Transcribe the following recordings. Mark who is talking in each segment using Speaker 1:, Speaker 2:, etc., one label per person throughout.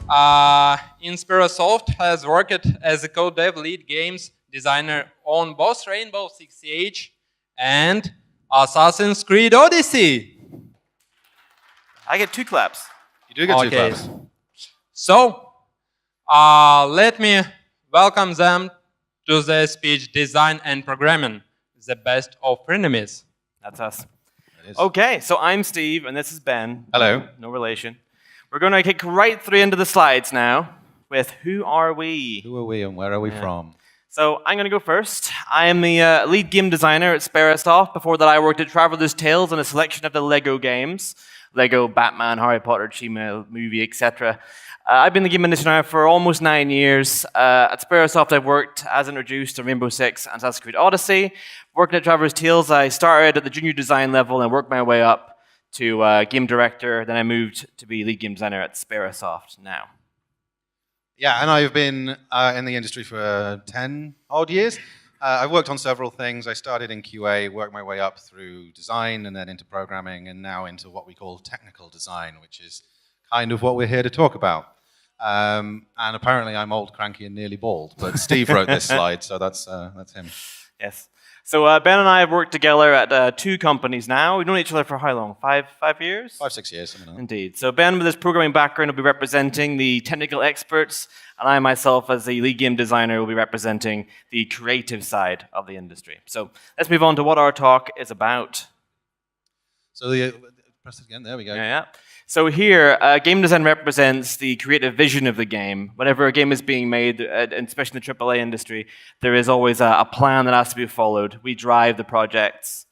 Speaker 1: In Sperasoft, has worked as a code dev lead games designer on both Rainbow Six Siege and Assassin's Creed Odyssey.
Speaker 2: I get 2 claps.
Speaker 3: You do get 2 claps.
Speaker 1: So, let me welcome them to the speech Design and Programming, the best of frenemies.
Speaker 2: That's us. Okay, so I'm Steve, and this is Ben.
Speaker 3: Hello.
Speaker 2: No relation. We're going to kick right through into the slides now with Who Are We?
Speaker 3: Who are we and where are we from?
Speaker 2: So I'm going to go first. I am the lead game designer at Sperasoft. Before that, I worked at Traveler's Tales on a selection of the Lego games. Lego, Batman, Harry Potter, Chima, movie, etc. I've been the game industry now for almost 9 years. At Sperasoft, I've worked, as introduced, on Rainbow Six and Assassin's Creed Odyssey. Working at Traveler's Tales, I started at the junior design level and worked my way up to game director. Then I moved to be lead game designer at Sperasoft now.
Speaker 3: Yeah, and I've been in the industry for 10 odd years. I've worked on several things. I started in QA, worked my way up through design, and then into programming, and now into what we call technical design, which is kind of what we're here to talk about. And apparently I'm old, cranky, and nearly bald, but Steve wrote this slide, so that's him.
Speaker 2: Yes. So Ben and I have worked together at 2 companies now. We've known each other for how long? 5 years?
Speaker 3: 5, 6 years, something like that.
Speaker 2: Indeed. So Ben, with his programming background, will be representing the technical experts, and I myself, as the lead game designer, will be representing the creative side of the industry. So let's move on to what our talk is about. So
Speaker 3: press it again. There we go.
Speaker 2: Yeah. So here, game design represents the creative vision of the game. Whenever a game is being made, especially in the AAA industry, there is always a plan that has to be followed. We drive the projects.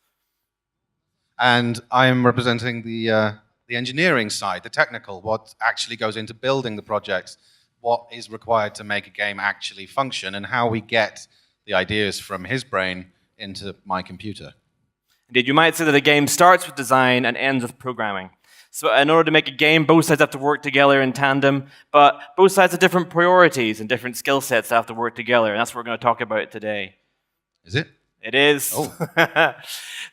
Speaker 3: And I'm representing the engineering side, the technical, what actually goes into building the projects, what is required to make a game actually function, and how we get the ideas from his brain into my computer.
Speaker 2: Indeed, you might say that a game starts with design and ends with programming. So in order to make a game, both sides have to work together in tandem, but both sides have different priorities and different skill sets that have to work together, and that's what we're going to talk about today.
Speaker 3: Is it?
Speaker 2: It is.
Speaker 3: Oh.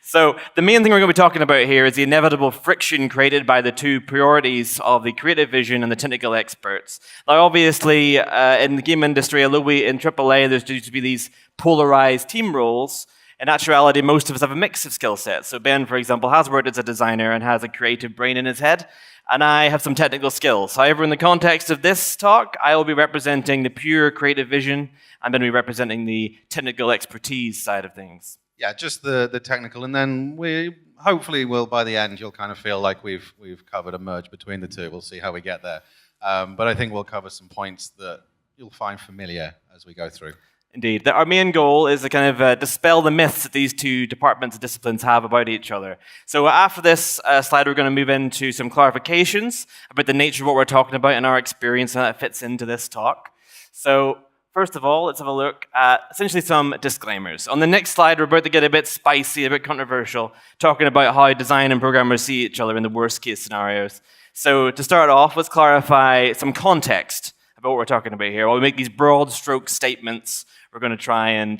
Speaker 2: So the main thing we're going to be talking about here is the inevitable friction created by the 2 priorities of the creative vision and the technical experts. Now, obviously, in the game industry, although in AAA, there's used to be these polarized team roles. In actuality, most of us have a mix of skill sets. So Ben, for example, has worked as a designer and has a creative brain in his head, and I have some technical skills. However, in the context of this talk, I will be representing the pure creative vision. I'm going to be representing the technical expertise side of things.
Speaker 3: Yeah, just the technical, and then we hopefully will, by the end, you'll kind of feel like we've covered a merge between the 2. We'll see how we get there. But I think we'll cover some points that you'll find familiar as we go through.
Speaker 2: Indeed. Our main goal is to kind of dispel the myths that these 2 departments and disciplines have about each other. So after this slide, we're going to move into some clarifications about the nature of what we're talking about and our experience and how that fits into this talk. So first of all, let's have a look at essentially some disclaimers. On the next slide, we're about to get a bit spicy, a bit controversial, talking about how design and programmers see each other in the worst case scenarios. So to start off, let's clarify some context about what we're talking about here. While we make these broad stroke statements, we're going to try and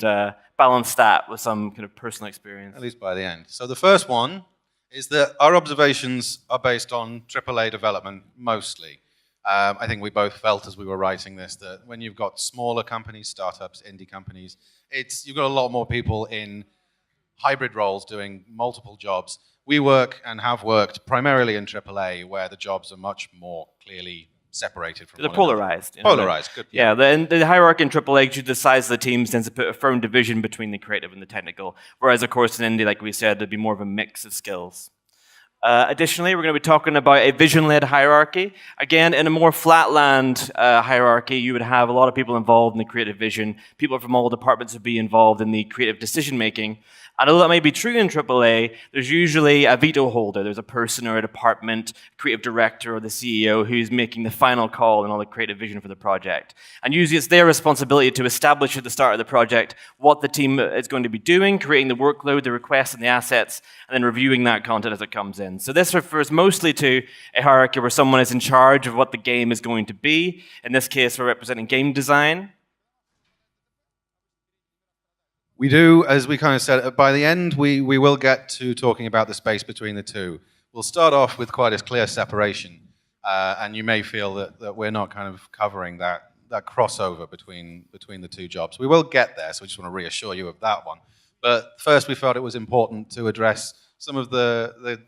Speaker 2: balance that with some kind of personal experience.
Speaker 3: At least by the end. So the first one is that our observations are based on AAA development mostly. I think we both felt as we were writing this that when you've got smaller companies, startups, indie companies, you've got a lot more people in hybrid roles doing multiple jobs. We work and have worked primarily in AAA, where the jobs are much more clearly separated from
Speaker 2: They're polarized.
Speaker 3: Polarized, good.
Speaker 2: Yeah, the hierarchy in AAA, due to the size of the teams, tends to put a firm division between the creative and the technical. Whereas, of course, in indie, like we said, there'd be more of a mix of skills. Additionally, we're going to be talking about a vision-led hierarchy. Again, in a more flatland hierarchy, you would have a lot of people involved in the creative vision. People from all departments would be involved in the creative decision-making. And although that may be true in AAA, there's usually a veto holder. There's a person or a department, creative director or the CEO who's making the final call on all the creative vision for the project. And usually it's their responsibility to establish at the start of the project what the team is going to be doing, creating the workload, the requests, and the assets, and then reviewing that content as it comes in. So this refers mostly to a hierarchy where someone is in charge of what the game is going to be. In this case, we're representing game design.
Speaker 3: We do, as we kind of said, by the end, we will get to talking about the space between the 2. We'll start off with quite a clear separation. and you may feel that we're not kind of covering that crossover between the two jobs. We will get there, so we just want to reassure you of that one. But first, we felt it was important to address some of the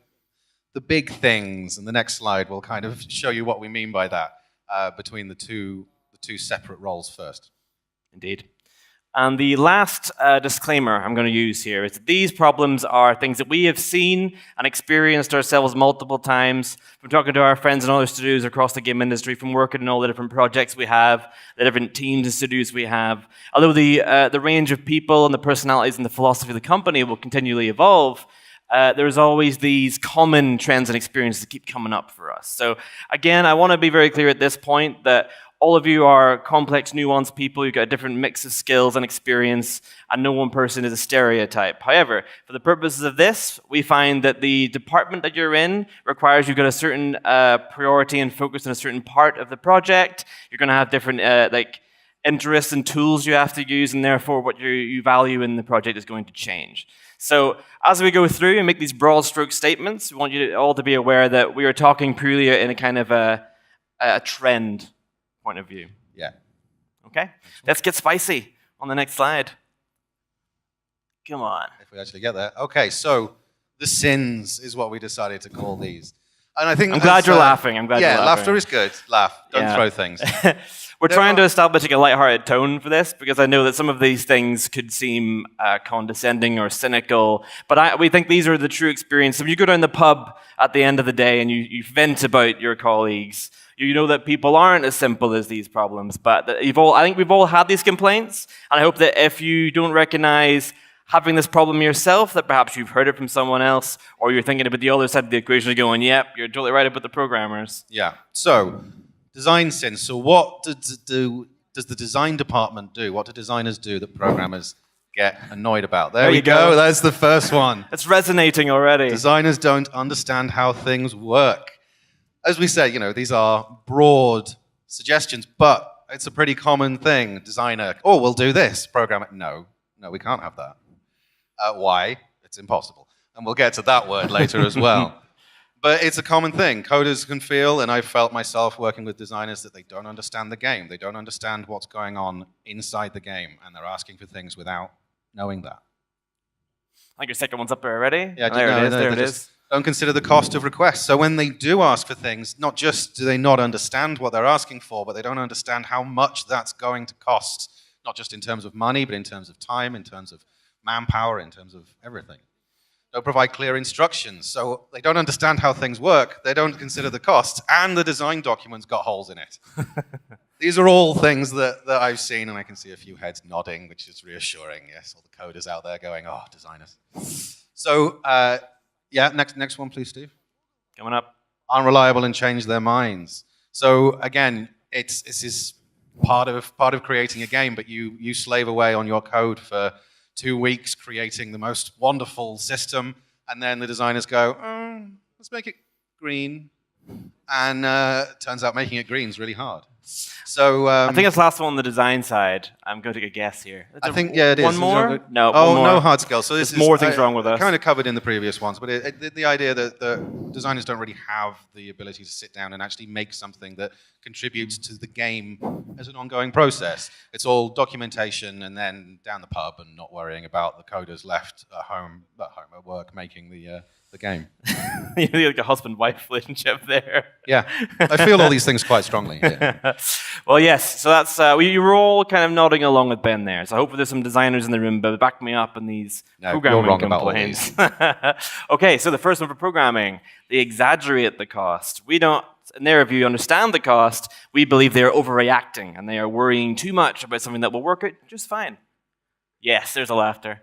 Speaker 3: big things, and the next slide will kind of show you what we mean by that between the two separate roles first.
Speaker 2: Indeed. And the last disclaimer I'm going to use here is that these problems are things that we have seen and experienced ourselves multiple times from talking to our friends and other studios across the game industry, from working in all the different projects we have, the different teams and studios we have. Although the range of people and the personalities and the philosophy of the company will continually evolve, there's always these common trends and experiences that keep coming up for us. So again, I want to be very clear at this point that all of you are complex, nuanced people. You've got a different mix of skills and experience, and no one person is a stereotype. However, for the purposes of this, we find that the department that you're in requires you've got a certain priority and focus on a certain part of the project. You're going to have different interests and tools you have to use, and therefore what you value in the project is going to change. So as we go through and make these broad stroke statements, we want you all to be aware that we are talking purely in a kind of a trend point of view.
Speaker 3: Yeah.
Speaker 2: Okay? Let's get spicy on the next slide. Come on.
Speaker 3: If we actually get there. Okay, so the sins is what we decided to call these. And I think
Speaker 2: I'm glad you're laughing. I'm glad you're laughing.
Speaker 3: Yeah, laughter is good. Laugh. Don't throw things.
Speaker 2: We're trying to establish a lighthearted tone for this because I know that some of these things could seem condescending or cynical, but we think these are the true experience. If you go down the pub at the end of the day and you vent about your colleagues, you know that people aren't as simple as these problems, but I think we've all had these complaints, and I hope that if you don't recognize having this problem yourself, that perhaps you've heard it from someone else, or you're thinking about the other side of the equation and going, yep, you're totally right about the programmers.
Speaker 3: Yeah. So, design sins. So what does the design department do? What do designers do that programmers get annoyed about? There we go. That's the first one.
Speaker 2: It's resonating already.
Speaker 3: Designers don't understand how things work. As we said, these are broad suggestions, but it's a pretty common thing. Designer, we'll do this. Programmer, no, we can't have that. Why? It's impossible. And we'll get to that word later as well. But it's a common thing. Coders can feel, and I've felt myself working with designers, that they don't understand the game. They don't understand what's going on inside the game, and they're asking for things without knowing that.
Speaker 2: I think your second one's up there already.
Speaker 3: Yeah,
Speaker 2: there it is.
Speaker 3: Don't consider the cost of requests. So when they do ask for things, not just do they not understand what they're asking for, but they don't understand how much that's going to cost, not just in terms of money, but in terms of time, in terms of manpower, in terms of everything. Don't provide clear instructions. So they don't understand how things work, they don't consider the cost, and the design document's got holes in it. These are all things that I've seen, and I can see a few heads nodding, which is reassuring. Yes, all the coders out there going, oh, designers. So, yeah, next one, please, Steve.
Speaker 2: Coming up.
Speaker 3: Unreliable and change their minds. So again, this is part of creating a game, but you slave away on your code for 2 weeks creating the most wonderful system, and then the designers go, let's make it green. And turns out making it green is really hard. So
Speaker 2: I think it's the last one on the design side. I'm going to take a guess here.
Speaker 3: I think, yeah, it is.
Speaker 2: One more? No,
Speaker 3: oh,
Speaker 2: one more.
Speaker 3: No hard scale. So
Speaker 2: there's more things wrong with us.
Speaker 3: Kind of covered in the previous ones, but the idea that the designers don't really have the ability to sit down and actually make something that contributes to the game as an ongoing process. It's all documentation and then down the pub and not worrying about the coders left at work making the game.
Speaker 2: You know, like a husband-wife relationship there.
Speaker 3: Yeah, I feel all these things quite strongly. Yeah.
Speaker 2: Well, yes, so that's, you were all kind of nodding along with Ben there, so I hope there's some designers in the room, but back me up in these programming
Speaker 3: you're wrong
Speaker 2: complaints.
Speaker 3: About all these.
Speaker 2: Okay, so the first one for programming, they exaggerate the cost. We don't, in their view, understand the cost. We believe they are overreacting, and they are worrying too much about something that will work out just fine. Yes, there's a laughter.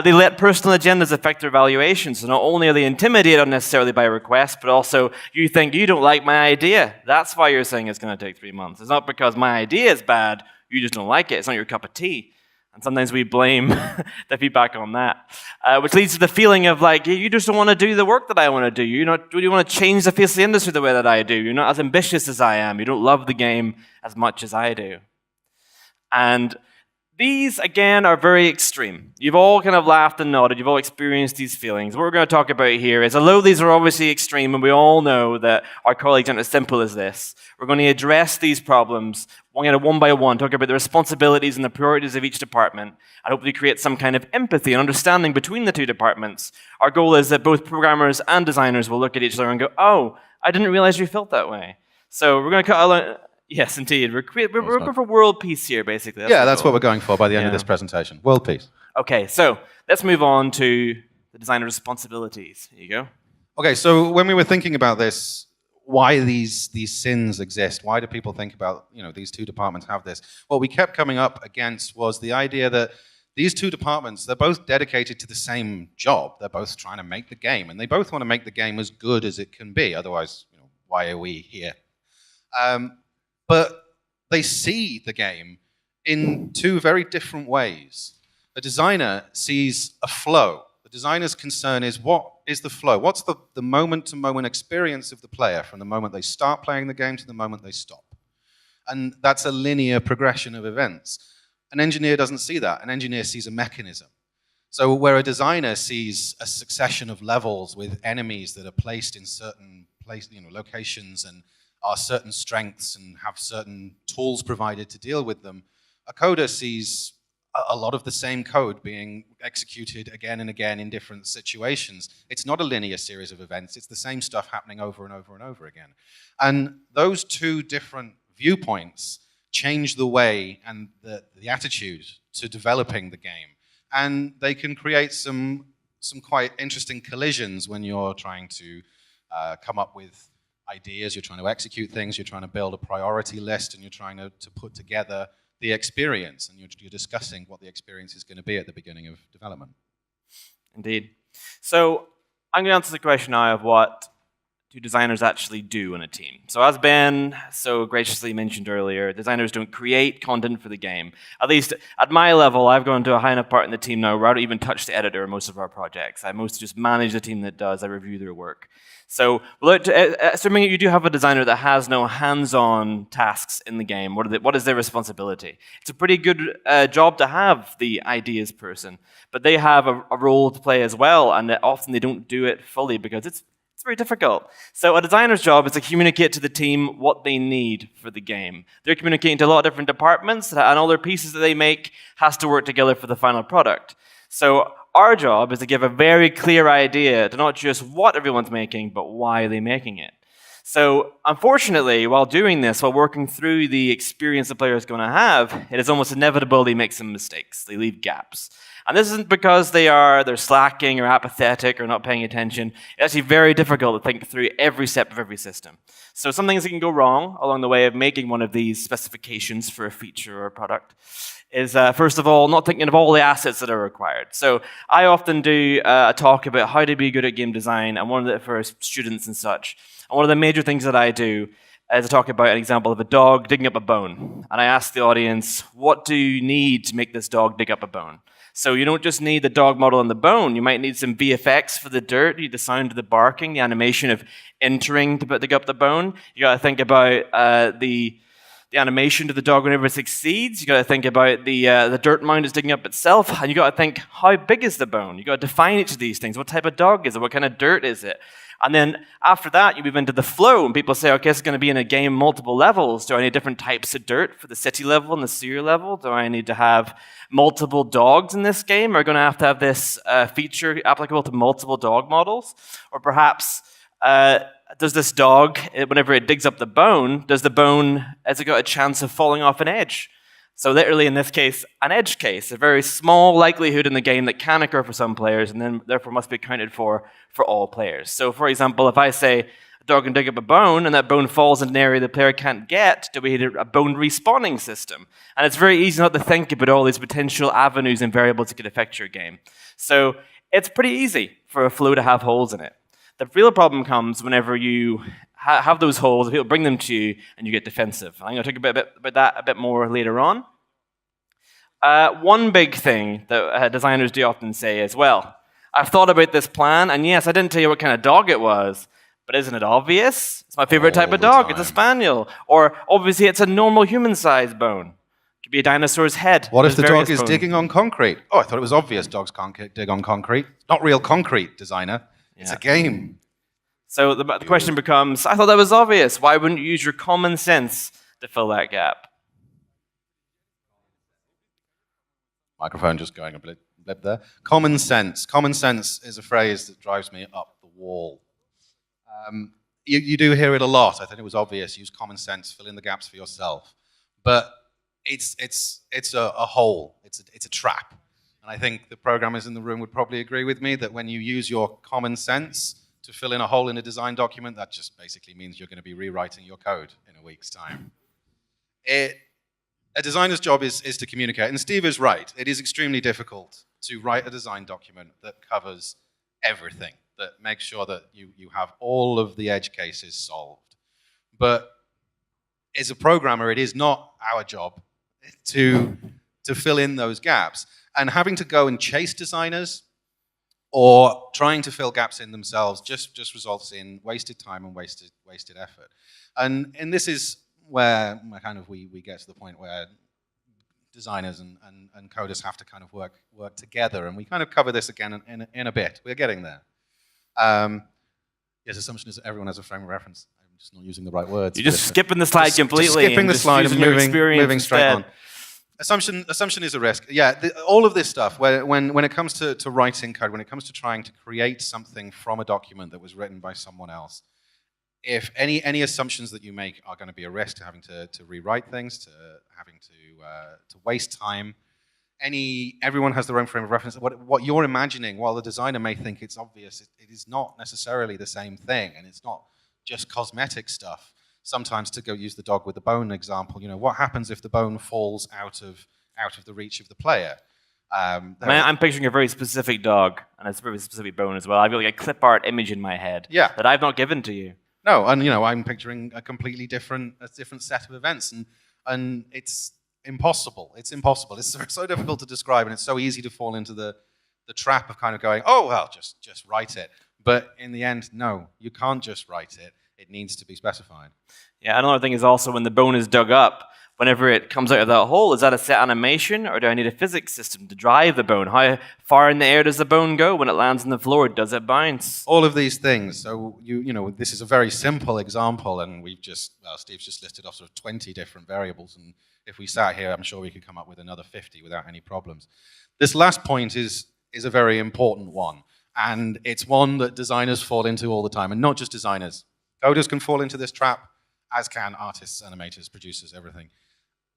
Speaker 2: They let personal agendas affect their evaluation. So not only are they intimidated unnecessarily by a request, but also you think you don't like my idea. That's why you're saying it's going to take 3 months. It's not because my idea is bad. You just don't like it. It's not your cup of tea. And sometimes we blame the feedback on that, which leads to the feeling of like, you just don't want to do the work that I want to do. You want to change the face of the industry the way that I do. You're not as ambitious as I am. You don't love the game as much as I do. And These, again, are very extreme. You've all kind of laughed and nodded. You've all experienced these feelings. What we're going to talk about here is, although these are obviously extreme, and we all know that our colleagues aren't as simple as this, we're going to address these problems one by one, talk about the responsibilities and the priorities of each department, and hopefully create some kind of empathy and understanding between the two departments. Our goal is that both programmers and designers will look at each other and go, oh, I didn't realize you felt that way. So we're going to cut a yes, indeed. We're going for world peace here, basically.
Speaker 3: That's what we're going for by the end of this presentation. World peace.
Speaker 2: Okay, so let's move on to the designer responsibilities. Here you go.
Speaker 3: Okay, so when we were thinking about this, why these sins exist, why do people think about, these two departments have this? What we kept coming up against was the idea that these two departments, they're both dedicated to the same job. They're both trying to make the game, and they both want to make the game as good as it can be. Otherwise, why are we here? But they see the game in two very different ways. A designer sees a flow. The designer's concern is, what is the flow? What's the moment-to-moment experience of the player from the moment they start playing the game to the moment they stop? And that's a linear progression of events. An engineer doesn't see that. An engineer sees a mechanism. So where a designer sees a succession of levels with enemies that are placed in certain locations and are certain strengths and have certain tools provided to deal with them, a coder sees a lot of the same code being executed again and again in different situations. It's not a linear series of events. It's the same stuff happening over and over and over again. And those two different viewpoints change the way and the attitude to developing the game. And they can create some quite interesting collisions when you're trying to come up with ideas, you're trying to execute things, you're trying to build a priority list, and you're trying to put together the experience, and you're discussing what the experience is going to be at the beginning of development.
Speaker 2: Indeed. So I'm going to answer the question now of what do designers actually do in a team. So as Ben so graciously mentioned earlier, designers don't create content for the game. At least at my level, I've gone to a high enough part in the team now where I don't even touch the editor in most of our projects. I mostly just manage the team that does. I review their work. So assuming you do have a designer that has no hands-on tasks in the game, what is their responsibility? It's a pretty good job to have the ideas person, but they have a role to play as well, and often they don't do it fully because it's very difficult. So a designer's job is to communicate to the team what they need for the game. They're communicating to a lot of different departments, and all their pieces that they make has to work together for the final product. So our job is to give a very clear idea to not just what everyone's making, but why they're making it. So unfortunately, while doing this, while working through the experience the player is going to have, it is almost inevitable they make some mistakes. They leave gaps. And this isn't because they're slacking or apathetic or not paying attention. It's actually very difficult to think through every step of every system. So some things that can go wrong along the way of making one of these specifications for a feature or a product is, first of all, not thinking of all the assets that are required. So I often do a talk about how to be good at game design, and one of the for students and such. And one of the major things that I do is to talk about an example of a dog digging up a bone. And I ask the audience, what do you need to make this dog dig up a bone? So you don't just need the dog model and the bone. You might need some VFX for the dirt. You need the sound of the barking, the animation of entering to dig up the bone. You got to think about the animation to the dog whenever it succeeds. You got to think about the dirt mound it's digging up itself, and you got to think, how big is the bone? You got to define each of these things. What type of dog is it? What kind of dirt is it? And then after that, you move into the flow, and people say, okay, it's going to be in a game multiple levels. Do I need different types of dirt for the city level and the sewer level? Do I need to have multiple dogs in this game? Are we going to have this feature applicable to multiple dog models? Or perhaps does this dog, whenever it digs up the bone, has it got a chance of falling off an edge? So literally in this case, an edge case, a very small likelihood in the game that can occur for some players and then therefore must be accounted for all players. So for example, if I say a dog can dig up a bone and that bone falls in an area the player can't get, do we need a bone respawning system? And it's very easy not to think about all these potential avenues and variables that could affect your game. So it's pretty easy for a flow to have holes in it. The real problem comes whenever you have those holes, people bring them to you, and you get defensive. I'm going to talk about that a bit more later on. One big thing that designers do often say is, well, I've thought about this plan, and yes, I didn't tell you what kind of dog it was, but isn't it obvious? It's my favorite type of dog. It's a spaniel. Or obviously it's a normal human-sized bone. could be a dinosaur's head.
Speaker 3: What if
Speaker 2: There's
Speaker 3: the dog
Speaker 2: various
Speaker 3: is
Speaker 2: bones.
Speaker 3: digging on concrete? Oh, I thought it was obvious dogs can't dig on concrete. Not real concrete, designer. It's a game.
Speaker 2: So the question becomes, I thought that was obvious. Why wouldn't you use your common sense to fill that gap?
Speaker 3: Microphone just going a blip there. Common sense. Common sense is a phrase that drives me up the wall. You do hear it a lot. I think it was obvious. Use common sense, fill in the gaps for yourself. But it's a hole. It's a trap. And I think the programmers in the room would probably agree with me that when you use your common sense to fill in a hole in a design document, that just basically means you're going to be rewriting your code in a week's time. A designer's job is to communicate. And Steve is right. It is extremely difficult to write a design document that covers everything, that makes sure that you have all of the edge cases solved. But as a programmer, it is not our job to fill in those gaps. And having to go and chase designers or trying to fill gaps in themselves just results in wasted time and wasted effort. And this is where kind of we get to the point where designers and coders have to kind of work together. And we kind of cover this again in a bit. We're getting there. Yes, assumption is that everyone has a frame of reference. I'm just not using the right words.
Speaker 2: You're just skipping the slide completely.
Speaker 3: Just skipping the slide and moving straight on. Assumption is a risk. Yeah, all of this stuff, when it comes to writing code, when it comes to trying to create something from a document that was written by someone else, if any assumptions that you make are going to be a risk to having to rewrite things, to having to waste time, everyone has their own frame of reference. What you're imagining, while the designer may think it's obvious, it is not necessarily the same thing, and it's not just cosmetic stuff. Sometimes, to go use the dog with the bone example, what happens if the bone falls out of the reach of the player?
Speaker 2: I'm picturing a very specific dog, and it's a very specific bone as well. I've got like a clip art image in my head that I've not given to you.
Speaker 3: No, and I'm picturing a completely different set of events, and it's impossible. It's impossible. It's so difficult to describe, and it's so easy to fall into the trap of kind of going, oh well, just write it. But in the end, no, you can't just write it. It needs to be specified.
Speaker 2: Yeah, another thing is also when the bone is dug up, whenever it comes out of that hole, is that a set animation, or do I need a physics system to drive the bone? How far in the air does the bone go when it lands on the floor? Does it bounce?
Speaker 3: All of these things. So this is a very simple example, and Steve's just listed off sort of 20 different variables, and if we sat here, I'm sure we could come up with another 50 without any problems. This last point is a very important one, and it's one that designers fall into all the time, and not just designers. Coders can fall into this trap, as can artists, animators, producers, everything.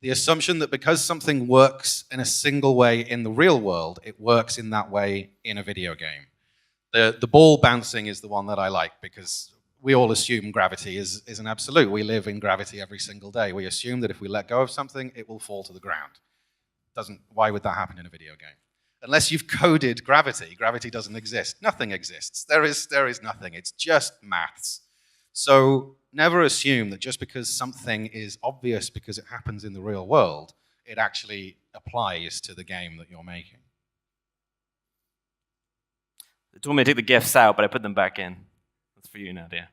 Speaker 3: The assumption that because something works in a single way in the real world, it works in that way in a video game. The ball bouncing is the one that I like, because we all assume gravity is an absolute. We live in gravity every single day. We assume that if we let go of something, it will fall to the ground. Why would that happen in a video game? Unless you've coded gravity, gravity doesn't exist. Nothing exists. There is nothing. It's just maths. So never assume that just because something is obvious because it happens in the real world, it actually applies to the game that you're making.
Speaker 2: They told me to take the GIFs out, but I put them back in. That's for you, Nadia.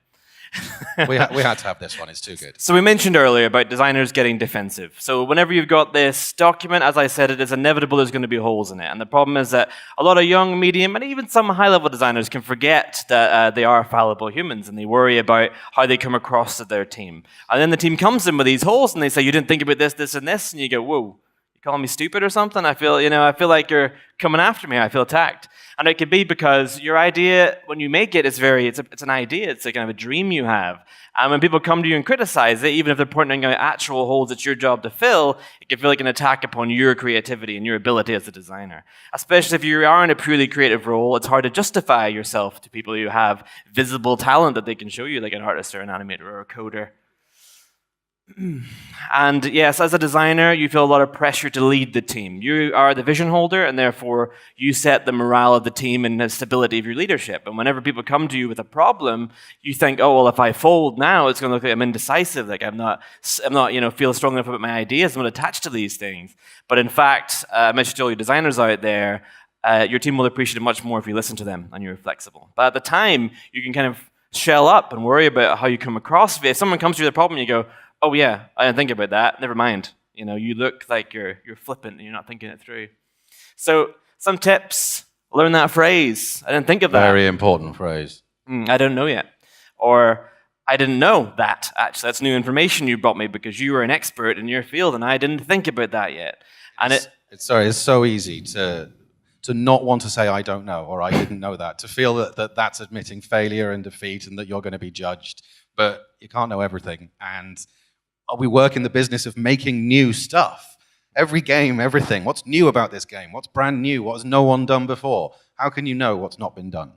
Speaker 3: we had to have this one. It's too good.
Speaker 2: So we mentioned earlier about designers getting defensive. So whenever you've got this document, as I said, it is inevitable there's going to be holes in it. And the problem is that a lot of young, medium, and even some high-level designers can forget that they are fallible humans, and they worry about how they come across to their team. And then the team comes in with these holes, and they say, you didn't think about this, this, and this. And you go, whoa, you calling me stupid or something? I feel like you're coming after me. I feel attacked. And it could be because your idea, when you make it, it's an idea. It's like kind of a dream you have. And when people come to you and criticize it, even if they're pointing out actual holes it's your job to fill, it can feel like an attack upon your creativity and your ability as a designer. Especially if you are in a purely creative role, it's hard to justify yourself to people who have visible talent that they can show you, like an artist or an animator or a coder. And yes, as a designer, you feel a lot of pressure to lead the team. You are the vision holder, and therefore you set the morale of the team and the stability of your leadership. And whenever people come to you with a problem, you think, oh, well, if I fold now, it's going to look like I'm indecisive, like I'm not feel strong enough about my ideas, I'm not attached to these things. But in fact, I mentioned to all you designers out there, your team will appreciate it much more if you listen to them and you're flexible. But at the time, you can kind of shell up and worry about how you come across. If someone comes to you with a problem, you go, oh yeah, I didn't think about that, never mind. You look like you're flippant and you're not thinking it through. So some tips. Learn that phrase. I didn't think of that.
Speaker 3: Very important phrase.
Speaker 2: I don't know yet. Or I didn't know that, actually. That's new information you brought me because you were an expert in your field and I didn't think about that yet. And
Speaker 3: it's so easy to not want to say I don't know or I didn't know that, to feel that that's admitting failure and defeat and that you're going to be judged. But you can't know everything. And we work in the business of making new stuff. Every game, everything. What's new about this game? What's brand new? What has no one done before? How can you know what's not been done?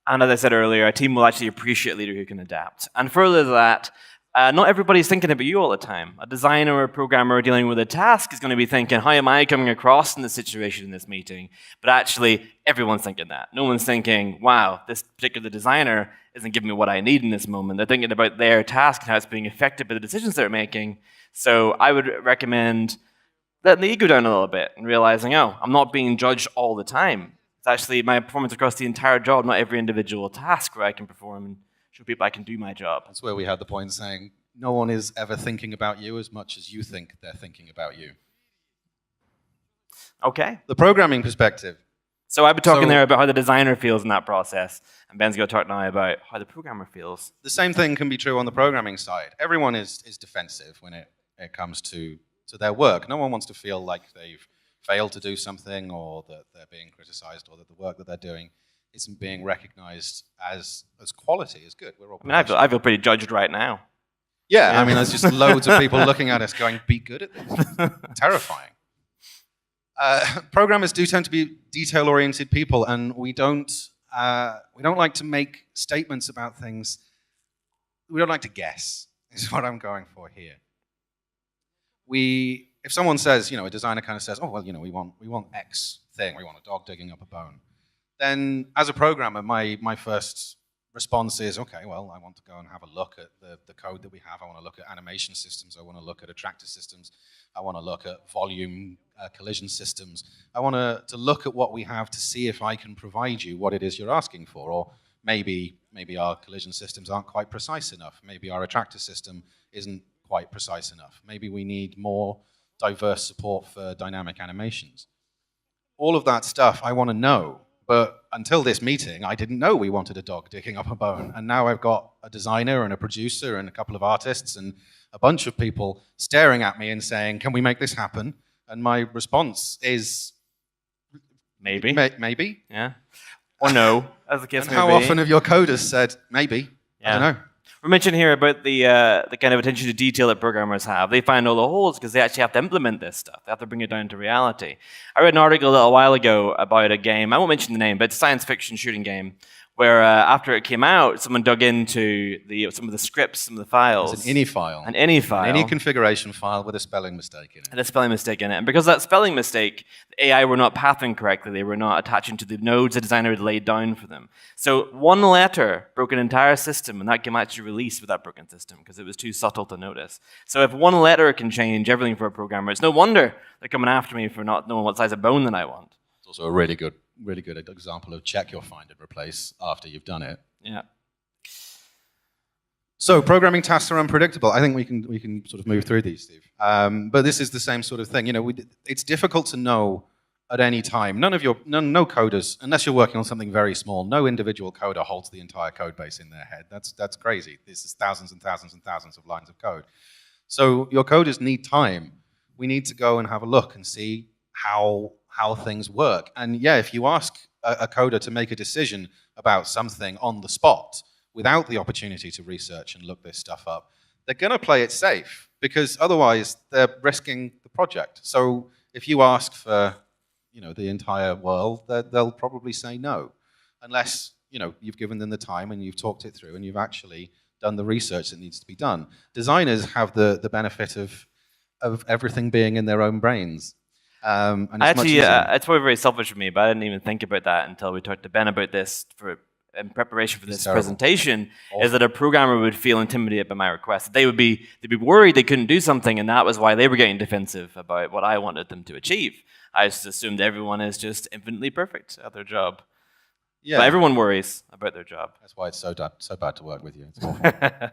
Speaker 2: And as I said earlier, a team will actually appreciate a leader who can adapt. And further to that, not everybody's thinking about you all the time. A designer or a programmer dealing with a task is going to be thinking, how am I coming across in this situation in this meeting? But actually, everyone's thinking that. No one's thinking, wow, this particular designer isn't giving me what I need in this moment. They're thinking about their task and how it's being affected by the decisions they're making. So I would recommend letting the ego down a little bit and realizing, oh, I'm not being judged all the time. It's actually my performance across the entire job, not every individual task where I can perform and show people I can do my job.
Speaker 3: That's where we had the point saying no one is ever thinking about you as much as you think they're thinking about you.
Speaker 2: Okay.
Speaker 3: The programming perspective.
Speaker 2: So I've been talking there about how the designer feels in that process, and Ben's going to talk now about how the programmer feels.
Speaker 3: The same thing can be true on the programming side. Everyone is defensive when it comes to their work. No one wants to feel like they've failed to do something or that they're being criticized or that the work that they're doing isn't being recognized as quality, as good. We're all
Speaker 2: I feel pretty judged right now.
Speaker 3: Yeah, I mean, there's just loads of people looking at us going, be good at this. Terrifying. Programmers do tend to be detail-oriented people, and we don't like to make statements about things. We don't like to guess, is what I'm going for here. If someone says, a designer kind of says, oh, well, we want X thing, we want a dog digging up a bone, then as a programmer, my first response is, okay, well, I want to go and have a look at the code that we have. I want to look at animation systems. I want to look at attractor systems. I want to look at volume collision systems. I want to look at what we have to see if I can provide you what it is you're asking for. Or maybe our collision systems aren't quite precise enough. Maybe our attractor system isn't quite precise enough. Maybe we need more diverse support for dynamic animations. All of that stuff I want to know. But until this meeting, I didn't know we wanted a dog digging up a bone. And now I've got a designer and a producer and a couple of artists and a bunch of people staring at me and saying, can we make this happen? And my response is...
Speaker 2: Maybe.
Speaker 3: Maybe.
Speaker 2: Yeah. Or no, as the case may be.
Speaker 3: How often have your coders said, maybe?
Speaker 2: Yeah.
Speaker 3: I don't know.
Speaker 2: We're mentioning here about the kind of attention to detail that programmers have. They find all the holes because they actually have to implement this stuff. They have to bring it down to reality. I read an article a little while ago about a game. I won't mention the name, but it's a science fiction shooting game where after it came out, someone dug into some of the scripts, some of the files.
Speaker 3: It's an ini file.
Speaker 2: An ini file.
Speaker 3: An ini configuration file with a spelling mistake in it.
Speaker 2: And a spelling mistake in it. And because of that spelling mistake, the AI were not pathing correctly. They were not attaching to the nodes the designer had laid down for them. So one letter broke an entire system, and that game actually released with that broken system because it was too subtle to notice. So if one letter can change everything for a programmer, it's no wonder they're coming after me for not knowing what size of bone that I want.
Speaker 3: It's also a really good example of check your find and replace after you've done it.
Speaker 2: Yeah.
Speaker 3: So programming tasks are unpredictable. I think we can sort of move through these, Steve. But this is the same sort of thing. It's difficult to know at any time. No coders, unless you're working on something very small, no individual coder holds the entire code base in their head. That's crazy. This is thousands and thousands and thousands of lines of code. So your coders need time. We need to go and have a look and see how things work. And yeah, if you ask a coder to make a decision about something on the spot without the opportunity to research and look this stuff up, they're going to play it safe because otherwise they're risking the project. So if you ask for the entire world, they'll probably say no, unless you've given them the time and you've talked it through and you've actually done the research that needs to be done. Designers have the benefit of everything being in their own brains. And
Speaker 2: it's probably very selfish of me, but I didn't even think about that until we talked to Ben about this in preparation for this presentation. Awful. Is that a programmer would feel intimidated by my request? They'd be worried they couldn't do something, and that was why they were getting defensive about what I wanted them to achieve. I just assumed everyone is just infinitely perfect at their job. Yeah. But everyone worries about their job.
Speaker 3: That's why it's so bad to work with you. It's awful.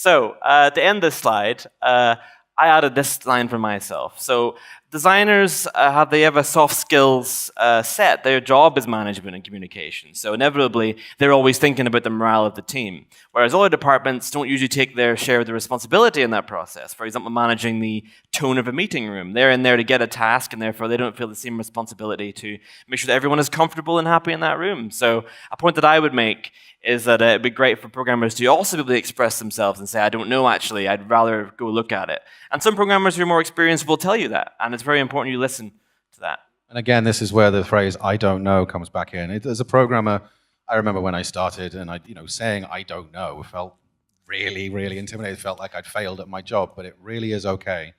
Speaker 2: So to end this slide, I added this line for myself. So designers, they have a soft skills set. Their job is management and communication. So inevitably, they're always thinking about the morale of the team. Whereas other departments don't usually take their share of the responsibility in that process. For example, managing the tone of a meeting room. They're in there to get a task, and therefore they don't feel the same responsibility to make sure that everyone is comfortable and happy in that room. So a point that I would make is that it'd be great for programmers to also be able to express themselves and say, I don't know actually, I'd rather go look at it. And some programmers who are more experienced will tell you that, and it's very important you listen to that.
Speaker 3: And again, this is where the phrase "I don't know" comes back in. As a programmer, I remember when I started, and saying "I don't know" felt really, really intimidating. It felt like I'd failed at my job. But it really is okay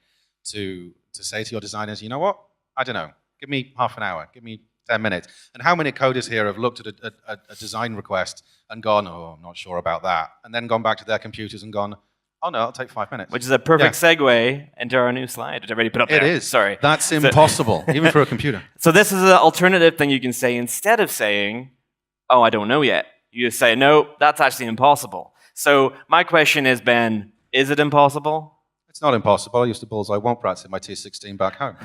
Speaker 3: to say to your designers, you know what? I don't know. Give me half an hour. Give me 10 minutes. And how many coders here have looked at a design request and gone, "Oh, I'm not sure about that," and then gone back to their computers and gone, "Oh no, it'll take 5 minutes."
Speaker 2: Which is a perfect segue into our new slide. Did I already put up there?
Speaker 3: It is.
Speaker 2: Sorry.
Speaker 3: That's impossible, even for a computer.
Speaker 2: So this is an alternative thing you can say instead of saying, "Oh, I don't know yet." You just say, "No, that's actually impossible." So my question is, Ben, is it impossible?
Speaker 3: It's not impossible. I used to bullseye womp rats in my T16 back home.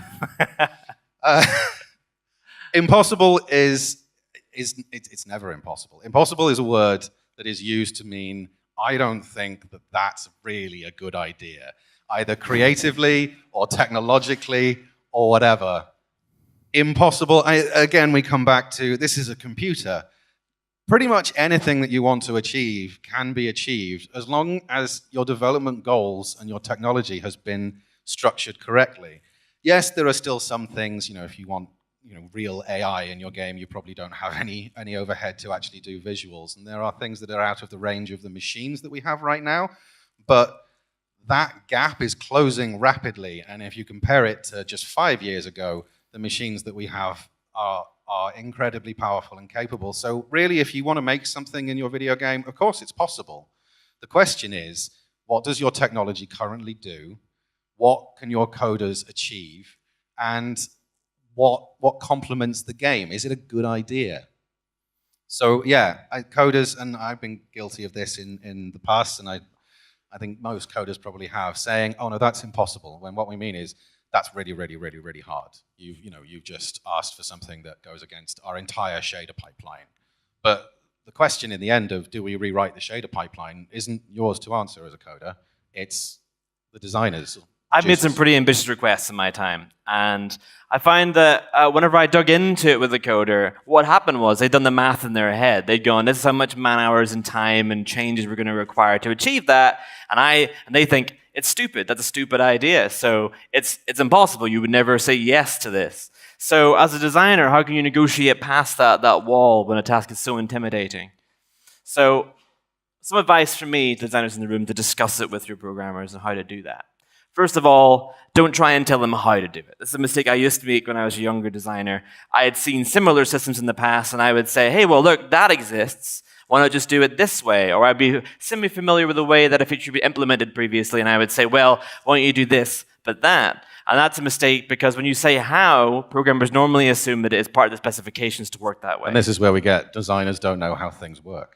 Speaker 3: Impossible it's never impossible. Impossible is a word that is used to mean I don't think that that's really a good idea, either creatively or technologically or whatever. Impossible, again, we come back to this is a computer. Pretty much anything that you want to achieve can be achieved as long as your development goals and your technology has been structured correctly. Yes, there are still some things, if you want real AI in your game, you probably don't have any overhead to actually do visuals. And there are things that are out of the range of the machines that we have right now. But that gap is closing rapidly. And if you compare it to just 5 years ago, the machines that we have are incredibly powerful and capable. So really, if you want to make something in your video game, of course it's possible. The question is, what does your technology currently do? What can your coders achieve? And what complements the game? Is it a good idea? So yeah, coders, and I've been guilty of this in the past, and I think most coders probably have, saying, "Oh no, that's impossible," when what we mean is, that's really, really, really, really hard. You've just asked for something that goes against our entire shader pipeline. But the question in the end of do we rewrite the shader pipeline isn't yours to answer as a coder, it's the designers.
Speaker 2: I've made some pretty ambitious requests in my time, and I find that whenever I dug into it with the coder, what happened was they'd done the math in their head. They'd gone, this is how much man hours and time and changes we're going to require to achieve that, and they think, it's stupid, that's a stupid idea, so it's impossible, you would never say yes to this. So as a designer, how can you negotiate past that wall when a task is so intimidating? So some advice from me, designers in the room, to discuss it with your programmers and how to do that. First of all, don't try and tell them how to do it. This is a mistake I used to make when I was a younger designer. I had seen similar systems in the past, and I would say, hey, well, look, that exists. Why not just do it this way? Or I'd be semi-familiar with the way that a feature would be implemented previously, and I would say, well, why don't you do this, but that? And that's a mistake, because when you say how, programmers normally assume that it is part of the specifications to work that way.
Speaker 3: And this is where we get designers don't know how things work.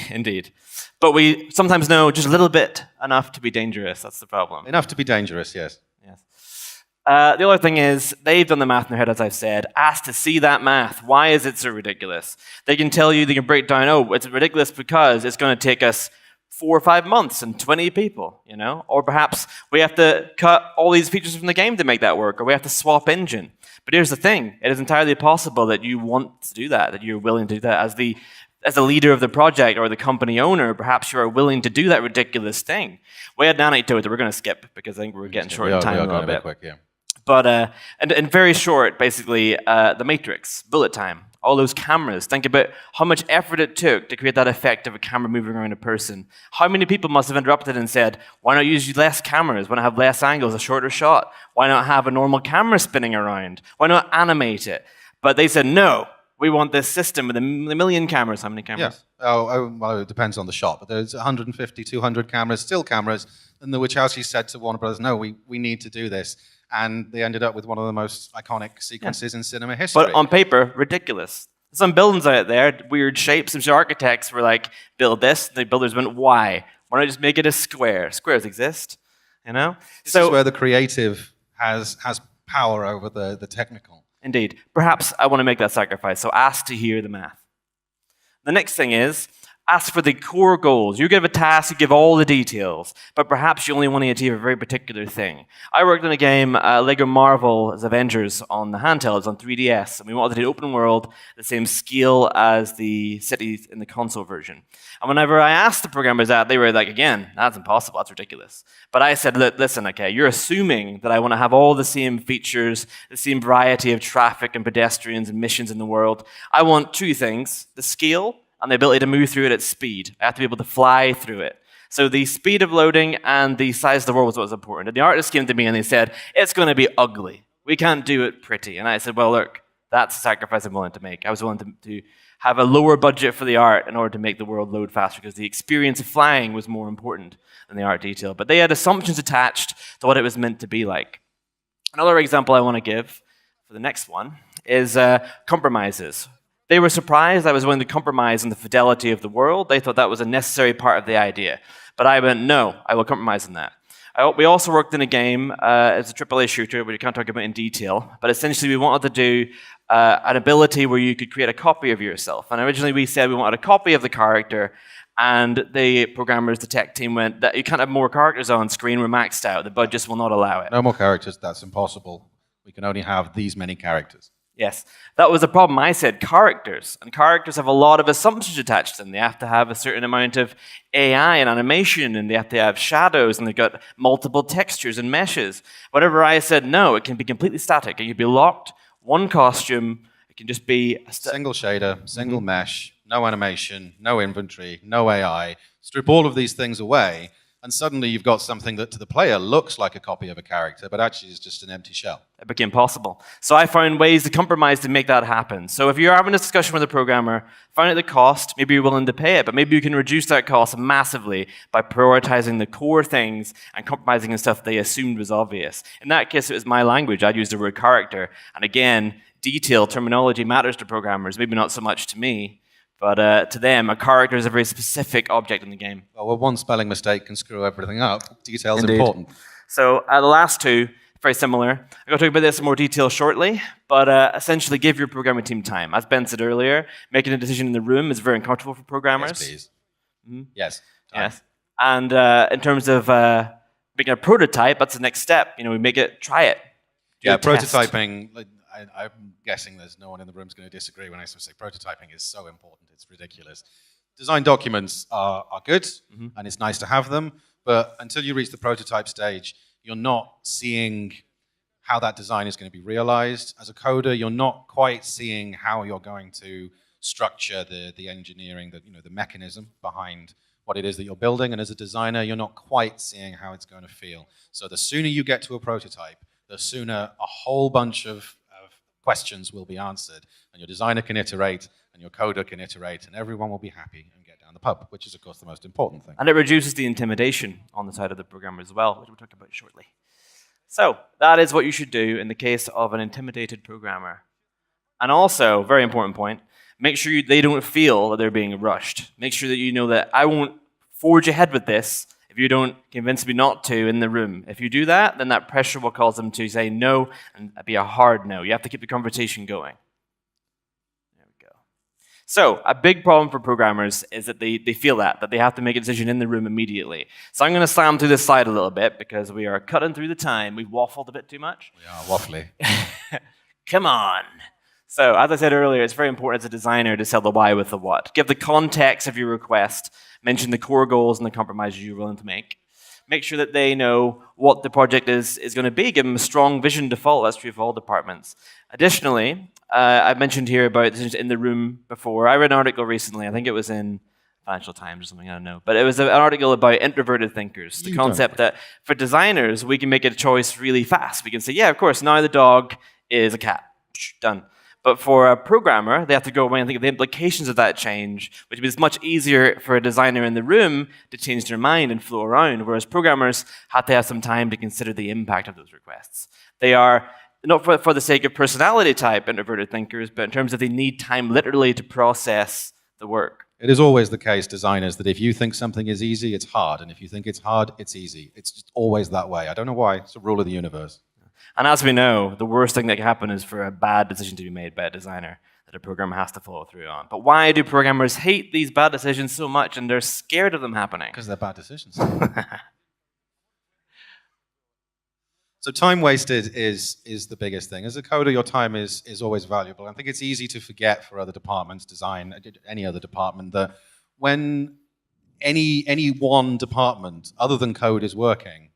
Speaker 2: Indeed. But we sometimes know just a little bit, enough to be dangerous. That's the problem.
Speaker 3: Enough to be dangerous, yes.
Speaker 2: Yes. The other thing is, they've done the math in their head, as I've said. Ask to see that math. Why is it so ridiculous? They can tell you, they can break down, oh, it's ridiculous because it's going to take us 4 or 5 months and 20 people, Or perhaps we have to cut all these features from the game to make that work, or we have to swap engine. But here's the thing. It is entirely possible that you want to do that you're willing to do that. As the leader of the project or the company owner, perhaps you are willing to do that ridiculous thing. We had an anecdote that we're going to skip because I think we're getting short in time a little bit.
Speaker 3: Quick, yeah.
Speaker 2: But and very short, basically, the Matrix, bullet time, all those cameras. Think about how much effort it took to create that effect of a camera moving around a person. How many people must have interrupted and said, why not use less cameras? Why not have less angles, a shorter shot? Why not have a normal camera spinning around? Why not animate it? But they said, no. We want this system with a million cameras. How many cameras?
Speaker 3: Yeah. Well, it depends on the shot, but there's 150, 200 cameras, still cameras, and the Wachowski said to Warner Brothers, no, we need to do this. And they ended up with one of the most iconic sequences in cinema history.
Speaker 2: But on paper, ridiculous. Some buildings out there, weird shapes, and architects were like, build this. The builders went, why? Why not just make it a square? Squares exist, you know?
Speaker 3: This is where the creative has power over the technical.
Speaker 2: Indeed. Perhaps I want to make that sacrifice, so ask to hear the math. The next thing is, ask for the core goals. You give a task, you give all the details, but perhaps you only want to achieve a very particular thing. I worked on a game, Lego Marvel's Avengers, on the handhelds, on 3DS, and we wanted to do open world, the same scale as the cities in the console version. And whenever I asked the programmers that, they were like, again, that's impossible, that's ridiculous. But I said, listen, okay, you're assuming that I want to have all the same features, the same variety of traffic and pedestrians and missions in the world. I want two things, the scale and the ability to move through it at speed. I have to be able to fly through it. So the speed of loading and the size of the world was what was important. And the artist came to me and they said, it's going to be ugly. We can't do it pretty. And I said, well, look, that's a sacrifice I'm willing to make. I was willing to have a lower budget for the art in order to make the world load faster because the experience of flying was more important than the art detail. But they had assumptions attached to what it was meant to be like. Another example I want to give for the next one is compromises. They were surprised I was willing to compromise on the fidelity of the world. They thought that was a necessary part of the idea. But I went, no, I will compromise on that. We also worked in a game, it's a AAA shooter, which I can't talk about in detail, but essentially we wanted to do an ability where you could create a copy of yourself. And originally we said we wanted a copy of the character, and the programmers, the tech team went, that you can't have more characters on screen, we're maxed out, the budgets will not allow it.
Speaker 3: No more characters, that's impossible. We can only have these many characters.
Speaker 2: Yes, that was the problem. I said characters, and characters have a lot of assumptions attached to them. They have to have a certain amount of AI and animation, and they have to have shadows, and they've got multiple textures and meshes. Whatever I said, no, it can be completely static. It can be locked, one costume, it can just be a
Speaker 3: single shader, single mesh, no animation, no inventory, no AI. Strip all of these things away, and suddenly you've got something that to the player looks like a copy of a character, but actually is just an empty shell.
Speaker 2: It became possible. So I found ways to compromise to make that happen. So if you're having a discussion with a programmer, find out the cost, maybe you're willing to pay it, but maybe you can reduce that cost massively by prioritizing the core things and compromising on stuff they assumed was obvious. In that case, it was my language. I'd use the word character. And again, detail, terminology matters to programmers, maybe not so much to me. But to them, a character is a very specific object in the game.
Speaker 3: Well, one spelling mistake can screw everything up. Detail is important.
Speaker 2: So the last two, very similar. I'm going to talk about this in more detail shortly, but essentially give your programming team time. As Ben said earlier, making a decision in the room is very uncomfortable for programmers.
Speaker 3: Yes, please.
Speaker 2: Mm-hmm.
Speaker 3: Yes.
Speaker 2: Yes. And in terms of making a prototype, that's the next step. You know, we make it, try it.
Speaker 3: Yeah, prototyping. I'm guessing there's no one in the room who's going to disagree when I say prototyping is so important. It's ridiculous. Design documents are good, and it's nice to have them, but until you reach the prototype stage, you're not seeing how that design is going to be realized. As a coder, you're not quite seeing how you're going to structure the engineering, the mechanism behind what it is that you're building, and as a designer, you're not quite seeing how it's going to feel. So the sooner you get to a prototype, the sooner a whole bunch of questions will be answered, and your designer can iterate, and your coder can iterate, and everyone will be happy and get down the pub, which is, of course, the most important thing.
Speaker 2: And it reduces the intimidation on the side of the programmer as well, which we'll talk about shortly. So that is what you should do in the case of an intimidated programmer. And also, very important point, make sure they don't feel that they're being rushed. Make sure that you know that I won't forge ahead with this if you don't convince me not to in the room. If you do that, then that pressure will cause them to say no, and be a hard no. You have to keep the conversation going. There we go. So a big problem for programmers is that they feel that they have to make a decision in the room immediately. So I'm going to slam through this slide a little bit because we are cutting through the time. We've waffled a bit too much.
Speaker 3: We are waffly.
Speaker 2: Come on. So as I said earlier, it's very important as a designer to sell the why with the what. Give the context of your request. Mention the core goals and the compromises you're willing to make. Make sure that they know what the project is going to be. Give them a strong vision default. That's true for all departments. Additionally, I mentioned here about in the room before. I read an article recently. I think it was in Financial Times or something. I don't know. But it was an article about introverted thinkers. The concept that for designers, we can make a choice really fast. We can say, yeah, of course, now the dog is a cat. Done. But for a programmer, they have to go away and think of the implications of that change, which means it's much easier for a designer in the room to change their mind and flow around, whereas programmers have to have some time to consider the impact of those requests. They are, not for the sake of personality type introverted thinkers, but in terms of they need time literally to process the work.
Speaker 3: It is always the case, designers, that if you think something is easy, it's hard. And if you think it's hard, it's easy. It's just always that way. I don't know why. It's a rule of the universe.
Speaker 2: And as we know, the worst thing that can happen is for a bad decision to be made by a designer that a programmer has to follow through on. But why do programmers hate these bad decisions so much and they're scared of them happening?
Speaker 3: Because they're bad decisions. So time wasted is the biggest thing. As a coder, your time is always valuable. I think it's easy to forget for other departments, design, any other department, that when any one department other than code is working.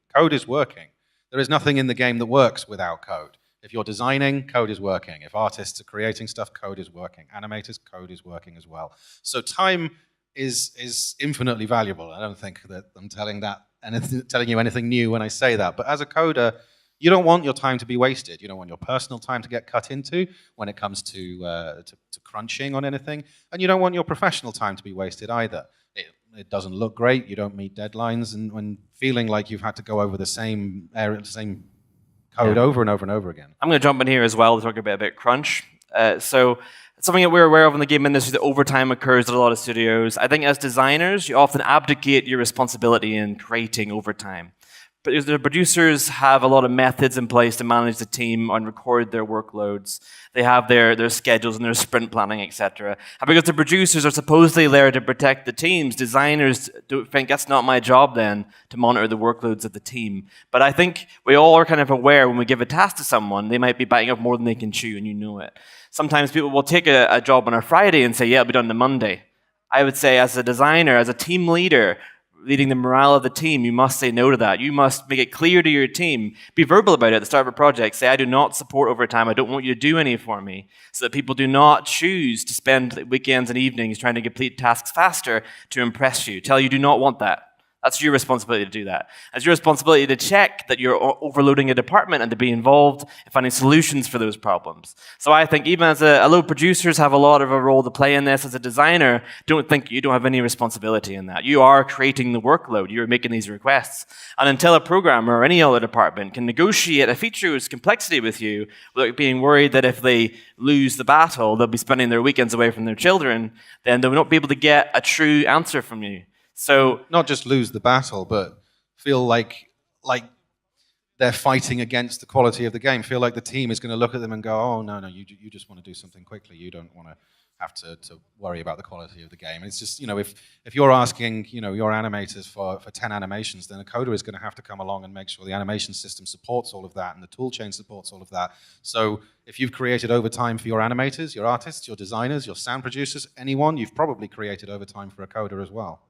Speaker 3: There is nothing in the game that works without code. If you're designing, code is working. If artists are creating stuff, code is working. Animators, code is working as well. So time is infinitely valuable. I don't think that I'm telling you anything new when I say that. But as a coder, you don't want your time to be wasted. You don't want your personal time to get cut into when it comes to crunching on anything. And you don't want your professional time to be wasted either. It doesn't look great. You don't meet deadlines. And when feeling like you've had to go over the same code over and over and over again.
Speaker 2: I'm going to jump in here as well to talk a bit about crunch. So something that we're aware of in the game industry, that overtime occurs at a lot of studios. I think as designers, you often abdicate your responsibility in creating overtime. But the producers have a lot of methods in place to manage the team and record their workloads. They have their schedules and their sprint planning, etc. And because the producers are supposedly there to protect the teams, designers don't think that's not my job then to monitor the workloads of the team. But I think we all are kind of aware when we give a task to someone, they might be biting off more than they can chew, and you know it. Sometimes people will take a job on a Friday and say, yeah, it'll be done on Monday. I would say as a designer, as a team leader, leading the morale of the team, you must say no to that. You must make it clear to your team. Be verbal about it at the start of a project. Say, I do not support overtime. I don't want you to do any for me. So that people do not choose to spend weekends and evenings trying to complete tasks faster to impress you. Tell you do not want that. That's your responsibility to do that. It's your responsibility to check that you're overloading a department and to be involved in finding solutions for those problems. So I think even as although producers have a lot of a role to play in this, as a designer, don't think you don't have any responsibility in that. You are creating the workload. You're making these requests. And until a programmer or any other department can negotiate a feature's complexity with you without being worried that if they lose the battle, they'll be spending their weekends away from their children, then they'll not be able to get a true answer from you. So
Speaker 3: not just lose the battle, but feel like they're fighting against the quality of the game. Feel like the team is going to look at them and go, "Oh no, you just want to do something quickly. You don't want to have to worry about the quality of the game." And it's just, if you're asking your animators for 10 animations, then a coder is going to have to come along and make sure the animation system supports all of that and the toolchain supports all of that. So if you've created overtime for your animators, your artists, your designers, your sound producers, anyone, you've probably created overtime for a coder as well.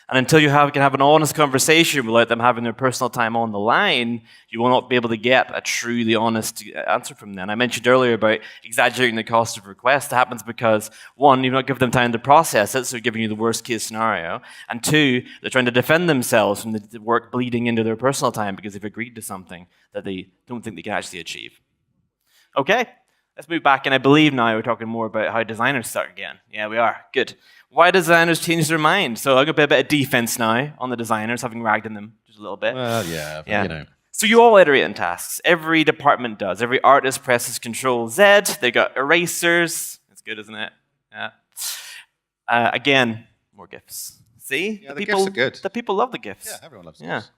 Speaker 2: And until you can have an honest conversation without them having their personal time on the line, you will not be able to get a truly honest answer from them. I mentioned earlier about exaggerating the cost of requests. That happens because, one, you've not given them time to process it, so they're giving you the worst case scenario. And two, they're trying to defend themselves from the work bleeding into their personal time because they've agreed to something that they don't think they can actually achieve. Okay, let's move back, and I believe now we're talking more about how designers start again. Yeah, we are. Good. Why do designers change their mind? So I'm going to put a bit of defense now on the designers, having ragged on them just a little bit.
Speaker 3: Well, yeah.
Speaker 2: So you all iterate in tasks. Every department does. Every artist presses Control-Z. They got erasers. That's good, isn't it? Yeah. Again, more GIFs. See?
Speaker 3: Yeah, the GIFs are good.
Speaker 2: The people love the GIFs.
Speaker 3: Yeah, everyone loves
Speaker 2: GIFs.
Speaker 3: GIFs.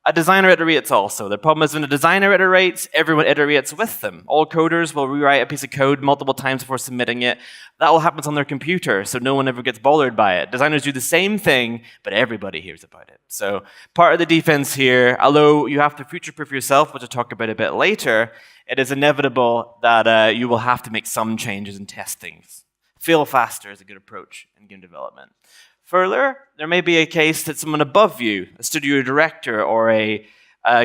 Speaker 2: A designer iterates also. The problem is when a designer iterates, everyone iterates with them. All coders will rewrite a piece of code multiple times before submitting it. That all happens on their computer, so no one ever gets bothered by it. Designers do the same thing, but everybody hears about it. So part of the defense here, although you have to future-proof yourself, which I'll talk about a bit later, it is inevitable that you will have to make some changes in testings. Fail faster is a good approach in game development. Further, there may be a case that someone above you, a studio director or a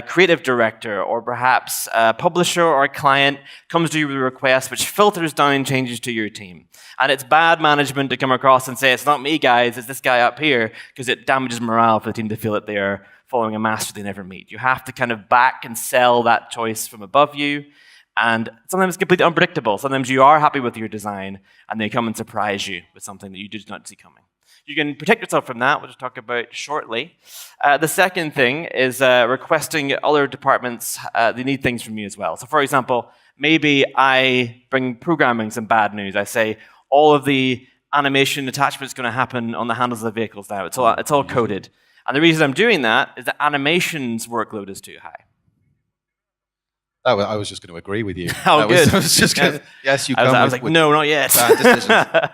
Speaker 2: creative director or perhaps a publisher or a client comes to you with a request which filters down changes to your team. And it's bad management to come across and say, it's not me, guys, it's this guy up here, because it damages morale for the team to feel that they are following a master they never meet. You have to kind of back and sell that choice from above you. And sometimes it's completely unpredictable. Sometimes you are happy with your design and they come and surprise you with something that you did not see coming. You can protect yourself from that, which we'll talk about shortly. The second thing is requesting other departments, they need things from you as well. So for example, maybe I bring programming some bad news. I say all of the animation attachment is going to happen on the handles of the vehicles now. It's all coded. And the reason I'm doing that is that animation's workload is too high.
Speaker 3: Oh, I was just going to agree with you.
Speaker 2: Oh, good.
Speaker 3: Yes, you come
Speaker 2: I was like, no, not yet.
Speaker 3: Bad decisions.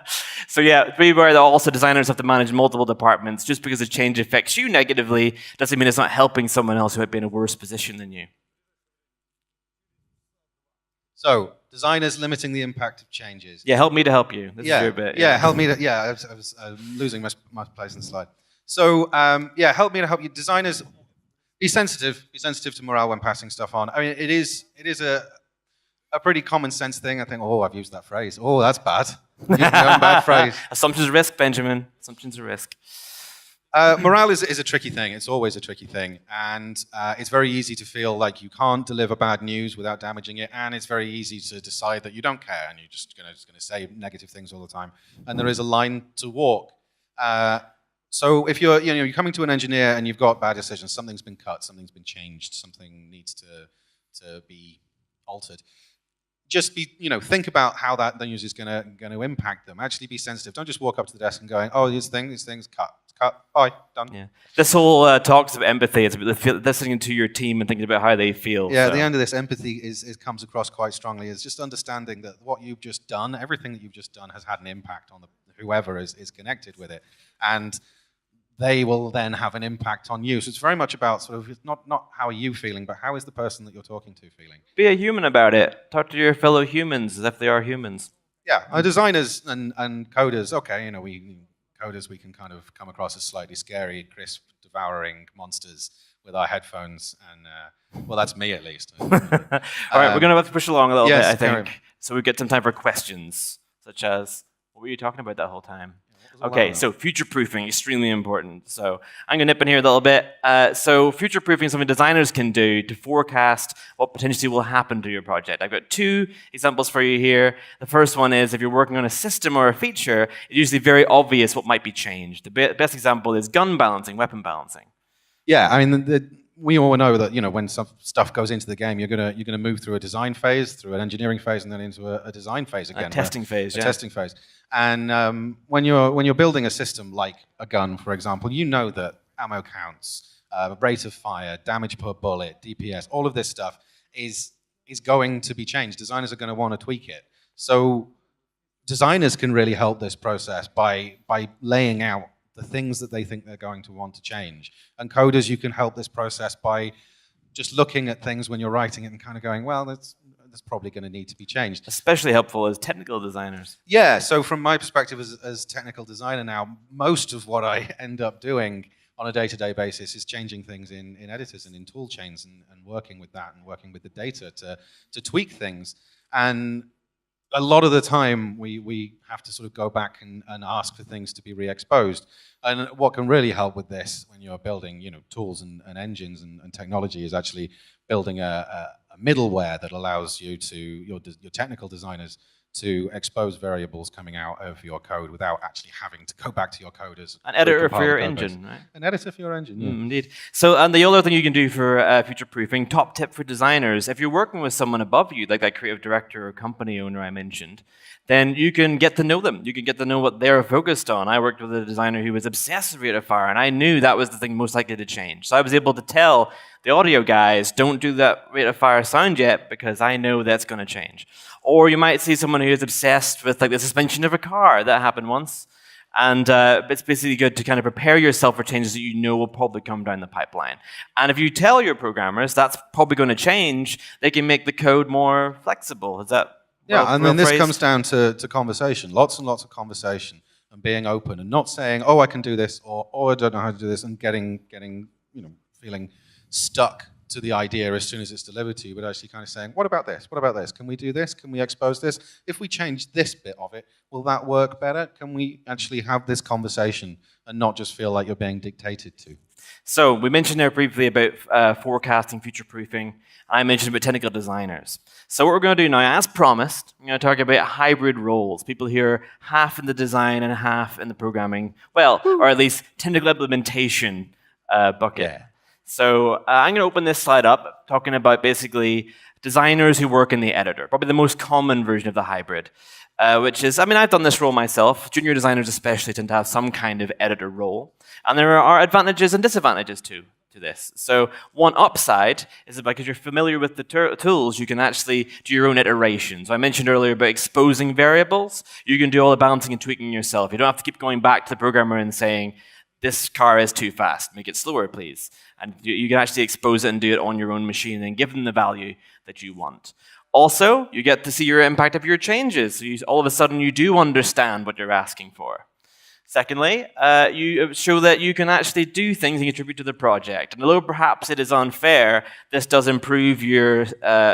Speaker 2: So yeah, be aware that also designers have to manage multiple departments. Just because a change affects you negatively doesn't mean it's not helping someone else who might be in a worse position than you.
Speaker 3: So, designers limiting the impact of changes.
Speaker 2: Yeah, help me to help you. This is your bit.
Speaker 3: Yeah, help me to, I was losing my place in the slide. So, help me to help you. Designers, be sensitive to morale when passing stuff on. I mean, it is a pretty common sense thing. I think, I've used that phrase. Oh, that's bad. Using my own bad phrase.
Speaker 2: Assumptions are risk, Benjamin. Assumptions are risk.
Speaker 3: Morale is a tricky thing. It's always a tricky thing. And it's very easy to feel like you can't deliver bad news without damaging it. And it's very easy to decide that you don't care and you're just going to say negative things all the time. And there is a line to walk. So if you're coming to an engineer and you've got bad decisions, something's been cut, something's been changed, something needs to be altered. Just think about how that news is going to impact them. Actually be sensitive. Don't just walk up to the desk and going, these things, cut, bye, done.
Speaker 2: Yeah. This whole talks of empathy. It's about listening to your team and thinking about how they feel.
Speaker 3: Yeah, at the end of this, empathy comes across quite strongly. It's just understanding that what you've just done, everything that you've just done has had an impact on whoever is connected with it. And they will then have an impact on you. So it's very much about sort of not how are you feeling, but how is the person that you're talking to feeling.
Speaker 2: Be a human about it. Talk to your fellow humans as if they are humans.
Speaker 3: Yeah, our designers and coders, we can kind of come across as slightly scary, crisp, devouring monsters with our headphones, and that's me at least. All
Speaker 2: right, we're going to have to push along a little bit, I think.
Speaker 3: Carry.
Speaker 2: So we get some time for questions, such as, what were you talking about that whole time? Okay, so future-proofing, extremely important. So I'm going to nip in here a little bit. So future-proofing is something designers can do to forecast what potentially will happen to your project. I've got 2 examples for you here. The first one is if you're working on a system or a feature, it's usually very obvious what might be changed. The best example is gun balancing, weapon balancing.
Speaker 3: Yeah, I mean, we all know that when some stuff goes into the game, you're gonna move through a design phase, through an engineering phase, and then into a design phase again.
Speaker 2: A testing phase.
Speaker 3: Testing phase. And when you're building a system like a gun, for example, you know that ammo counts, rate of fire, damage per bullet, DPS, all of this stuff is going to be changed. Designers are going to want to tweak it. So designers can really help this process by laying out the things that they think they're going to want to change. And coders, you can help this process by just looking at things when you're writing it and kind of going, well, that's probably going to need to be changed.
Speaker 2: Especially helpful as technical designers.
Speaker 3: Yeah, so from my perspective as technical designer now, most of what I end up doing on a day-to-day basis is changing things in editors and in tool chains and working with that and working with the data to tweak things. And a lot of the time, we have to sort of go back and ask for things to be re-exposed. And what can really help with this when you're building tools and engines and technology is actually building a middleware that allows you to, your technical designers, to expose variables coming out of your code without actually having to go back to your coders.
Speaker 2: An editor for your engine, right?
Speaker 3: An editor for your engine, yeah.
Speaker 2: Indeed. So, and the other thing you can do for future-proofing, top tip for designers, if you're working with someone above you, like that creative director or company owner I mentioned, then you can get to know them. You can get to know what they're focused on. I worked with a designer who was obsessed with rate of fire, and I knew that was the thing most likely to change. So I was able to tell the audio guys, don't do that rate of fire sound yet, because I know that's going to change. Or you might see someone who is obsessed with like the suspension of a car. That happened once. And it's basically good to kind of prepare yourself for changes that you know will probably come down the pipeline. And if you tell your programmers that's probably going to change, they can make the code more flexible. Is that
Speaker 3: Yeah, and then this comes down to conversation. Lots and lots of conversation and being open and not saying, I can do this, or I don't know how to do this, and getting feeling stuck to the idea as soon as it's delivered to you, but actually kind of saying, what about this? What about this? Can we do this? Can we expose this? If we change this bit of it, will that work better? Can we actually have this conversation and not just feel like you're being dictated to?
Speaker 2: So we mentioned there briefly about forecasting, future-proofing. I mentioned about technical designers. So what we're going to do now, as promised, I'm going to talk about hybrid roles. People here half in the design and half in the programming, or at least technical implementation bucket.
Speaker 3: Yeah.
Speaker 2: So I'm going to open this slide up, talking about basically designers who work in the editor, probably the most common version of the hybrid. which is, I mean, I've done this role myself. Junior designers especially tend to have some kind of editor role. And there are advantages and disadvantages to this. So one upside is that because you're familiar with the tools, you can actually do your own iterations. I mentioned earlier about exposing variables. You can do all the balancing and tweaking yourself. You don't have to keep going back to the programmer and saying, this car is too fast, make it slower, please. And you can actually expose it and do it on your own machine and give them the value that you want. Also, you get to see your impact of your changes. So all of a sudden, you do understand what you're asking for. Secondly, you show that you can actually do things and contribute to the project. And although perhaps it is unfair, this does improve your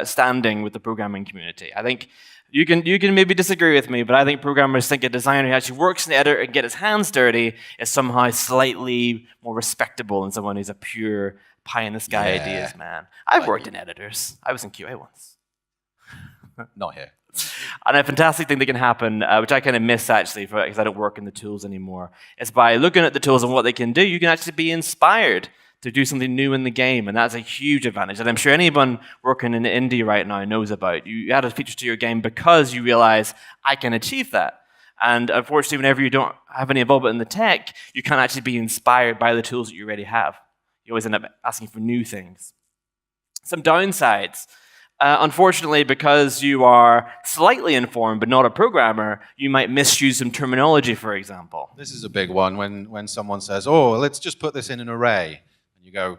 Speaker 2: standing with the programming community. I think you can maybe disagree with me, but I think programmers think a designer who actually works in the editor and get his hands dirty is somehow slightly more respectable than someone who's a pure pie-in-the-sky ideas man. I've worked in editors. I was in QA once.
Speaker 3: Not here.
Speaker 2: And a fantastic thing that can happen, which I kind of miss actually, because I don't work in the tools anymore, is by looking at the tools and what they can do, you can actually be inspired to do something new in the game, and that's a huge advantage. And I'm sure anyone working in indie right now knows about. You add a feature to your game because you realize, I can achieve that. And unfortunately, whenever you don't have any involvement in the tech, you can't actually be inspired by the tools that you already have. You always end up asking for new things. Some downsides. Unfortunately, because you are slightly informed but not a programmer, you might misuse some terminology, for example.
Speaker 3: This is a big one when someone says, oh, let's just put this in an array. And you go,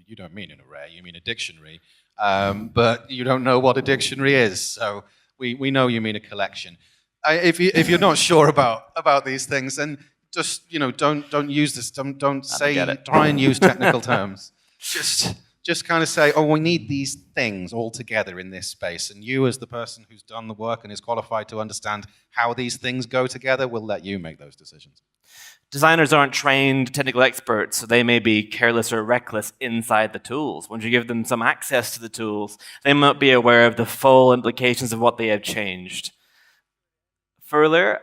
Speaker 3: you don't mean an array, you mean a dictionary. But you don't know what a dictionary is, so we know you mean a collection. If you're not sure about these things, then just don't use this. Don't say try and use technical terms. Just kind of say, oh, we need these things all together in this space. And you, as the person who's done the work and is qualified to understand how these things go together, will let you make those decisions.
Speaker 2: Designers aren't trained technical experts, so they may be careless or reckless inside the tools. Once you give them some access to the tools, they might be aware of the full implications of what they have changed. Further,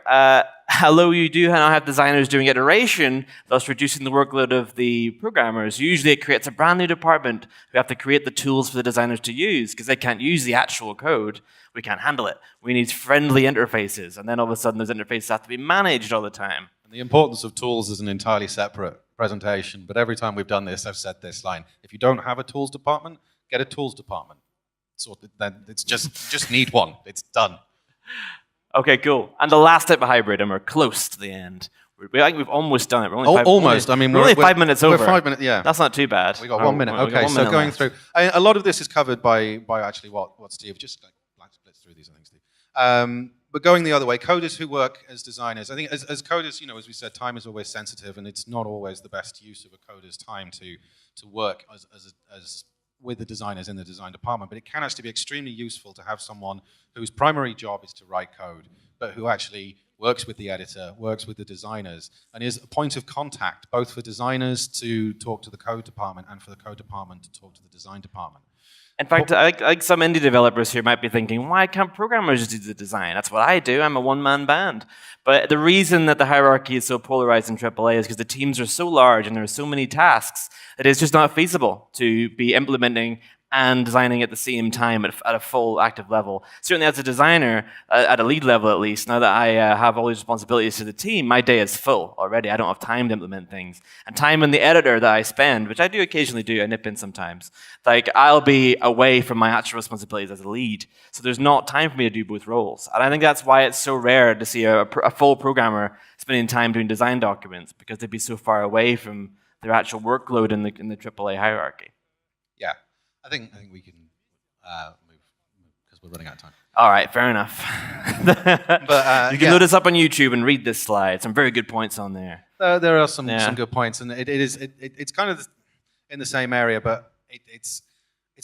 Speaker 2: although you do now have designers doing iteration, thus reducing the workload of the programmers, usually it creates a brand new department who have to create the tools for the designers to use, because they can't use the actual code. We can't handle it. We need friendly interfaces, and then all of a sudden those interfaces have to be managed all the time.
Speaker 3: And the importance of tools is an entirely separate presentation, but every time we've done this, I've said this line: if you don't have a tools department, get a tools department. It's just need one. It's done.
Speaker 2: Okay, cool. And the last type of hybrid, and we're close to the end. I think we've almost done it. We're only
Speaker 3: almost.
Speaker 2: I mean, we're only 5 minutes over.
Speaker 3: We're 5 minutes. Yeah,
Speaker 2: that's not too bad.
Speaker 3: We got 1 minute. Okay, so going through, a lot of this is covered by actually what Steve just splits through these, I think, Steve. But going the other way, coders who work as designers, I think as coders, as we said, time is always sensitive, and it's not always the best use of a coder's time to work as with the designers in the design department, but it can actually be extremely useful to have someone whose primary job is to write code, but who actually works with the editor, works with the designers, and is a point of contact both for designers to talk to the code department and for the code department to talk to the design department.
Speaker 2: In fact, like some indie developers here might be thinking, why can't programmers do the design? That's what I do. I'm a one-man band. But the reason that the hierarchy is so polarized in AAA is because the teams are so large and there are so many tasks that it's just not feasible to be implementing and designing at the same time at a full active level. Certainly as a designer, at a lead level at least, now that I have all these responsibilities to the team, my day is full already. I don't have time to implement things. And time in the editor that I spend, which I do occasionally do, I nip in sometimes, like I'll be away from my actual responsibilities as a lead. So there's not time for me to do both roles. And I think that's why it's so rare to see a full programmer spending time doing design documents, because they'd be so far away from their actual workload in the AAA hierarchy.
Speaker 3: Yeah. I think we can move because we're running out of time.
Speaker 2: All right, fair enough. But you can load this up on YouTube and read this slide. Some very good points on there.
Speaker 3: There are some good points, and it's kind of in the same area, but it's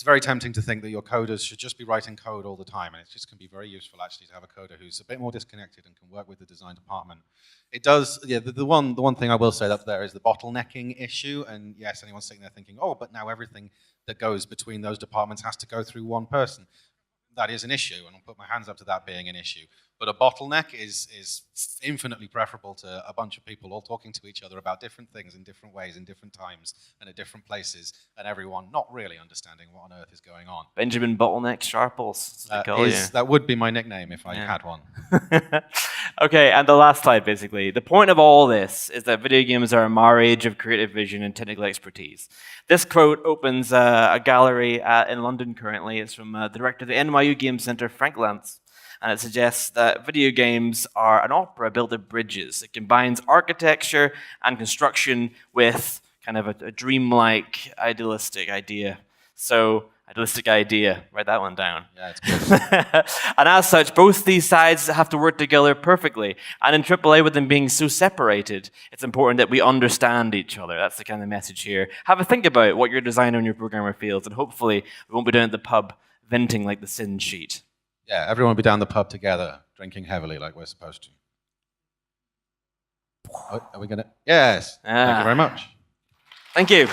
Speaker 3: very tempting to think that your coders should just be writing code all the time, and it just can be very useful actually to have a coder who's a bit more disconnected and can work with the design department. It does, yeah. The one thing I will say up there is the bottlenecking issue, and yes, anyone's sitting there thinking, oh, but now everything that goes between those departments has to go through one person. That is an issue, and I'll put my hands up to that being an issue. But a bottleneck is infinitely preferable to a bunch of people all talking to each other about different things in different ways, in different times, and at different places, and everyone not really understanding what on earth is going on.
Speaker 2: Benjamin Bottleneck Sharples.
Speaker 3: That would be my nickname if I had one.
Speaker 2: Okay, and the last slide, basically. The point of all this is that video games are a marriage of creative vision and technical expertise. This quote opens a gallery in London currently. It's from the director of the NYU Game Center, Frank Lantz. And it suggests that video games are an opera built of bridges. It combines architecture and construction with kind of a dreamlike, idealistic idea. So, idealistic idea, write that one down.
Speaker 3: Yeah, it's good.
Speaker 2: And as such, both these sides have to work together perfectly. And in AAA, with them being so separated, it's important that we understand each other. That's the kind of message here. Have a think about what your designer and your programmer feels, and hopefully we won't be down at the pub venting like the sin sheet.
Speaker 3: Yeah, everyone will be down the pub together, drinking heavily like we're supposed to. Oh, are we going to? Yes. Thank you very much.
Speaker 2: Thank you.